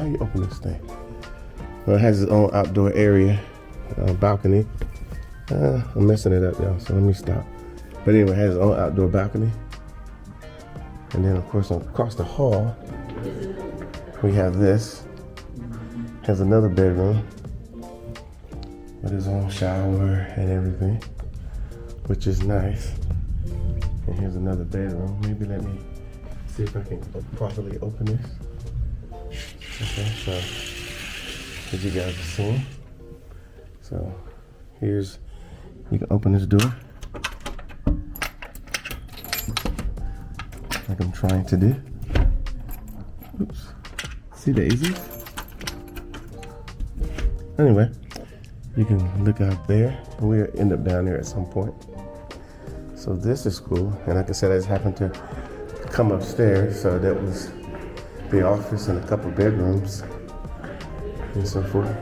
how you open this thing? Well, it has its own outdoor area, balcony. I'm messing it up, y'all, so let me stop. But anyway, it has its own outdoor balcony. And then, of course, across the hall, we have this. Has another bedroom with his own shower and everything, which is nice. And here's another bedroom. Maybe let me see if I can properly open this. Okay, so as you guys have seen, so here's, you can open this door like I'm trying to do. Oops, see the daisies? Anyway, you can look out there. We'll end up down there at some point. So this is cool, and like I said, I just happened to come upstairs, so that was the office and a couple bedrooms and so forth.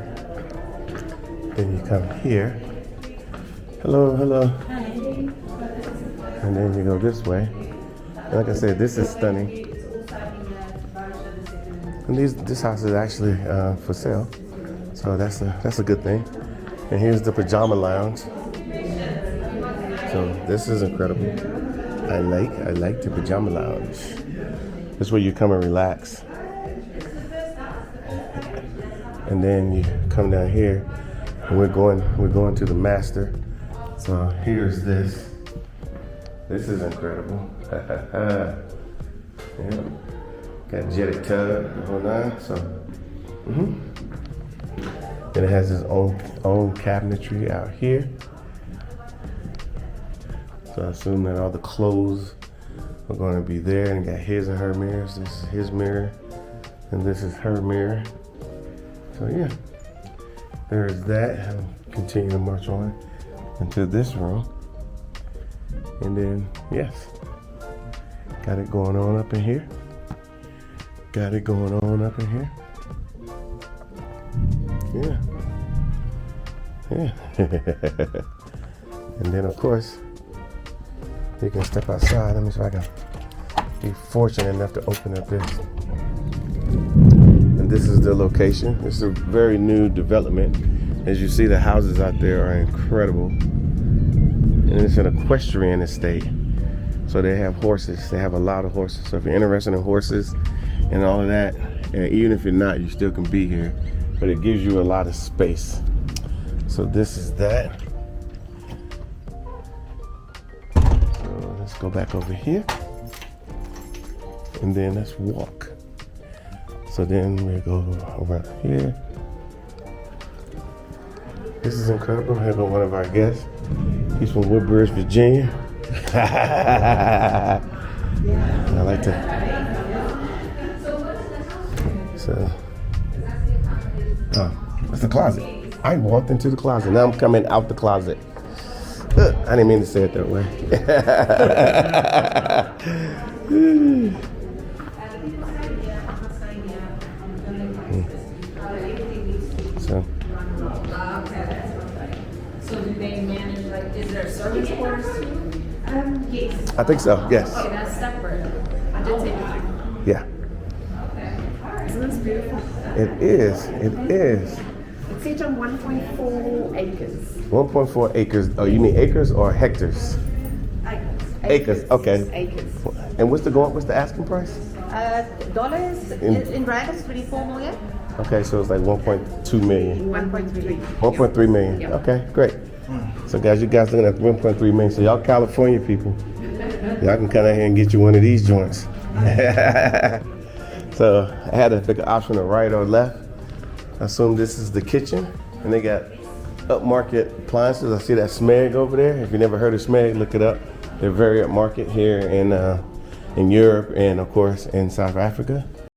Then you come here. Hello, hello. Hi. And then you go this way. And like I said, this is stunning. And this house is actually for sale, so that's a good thing. And here's the pajama lounge. So this is incredible. I like the pajama lounge. This is where you come and relax. And then you come down here, and we're going to the master. So here's this. This is incredible. Yeah. Got jetted tub, the whole nine. So, And it has its own cabinetry out here. So I assume that all the clothes are going to be there, and got his and her mirrors. This is his mirror, and this is her mirror. So yeah, there's that. I'll continue to march on into this room, and then yes, got it going on up in here. Got it going on up in here. Yeah. And then of course, you can step outside. Let me see if I can be fortunate enough to open up this. And this is the location. This is a very new development. As you see, the houses out there are incredible. And it's an equestrian estate. So they have horses. They have a lot of horses. So if you're interested in horses and all of that, and even if you're not, you still can be here. But it gives you a lot of space. So this is that. So let's go back over here. And then let's walk. So then we go around here. This is incredible. Here goes one of our guests. He's from Woodbridge, Virginia. I like to. So, it's the closet. I walked into the closet. Now I'm coming out the closet. I didn't mean to say it that way. So do they manage, like, is there a service course too? Yes. I think so, yes. Okay, that's separate. I did take it. Yeah. Okay. Isn't this beautiful? It is. It's each on 1.4 acres. 1.4 acres. Oh, you mean acres or hectares? Acres, okay. Acres. And what's the asking price? Dollars in rand is 24 million. Okay, so it's like 1.2 million. 1.3. 1.3 million. Yep. Okay, great. So guys, you guys looking at 1.3 million. So y'all California people, y'all can come out here and get you one of these joints. So I had to pick an option of right or left. I assume this is the kitchen, and they got upmarket appliances. I see that Smeg over there. If you never heard of Smeg, look it up. They're very upmarket here in Europe and of course in South Africa.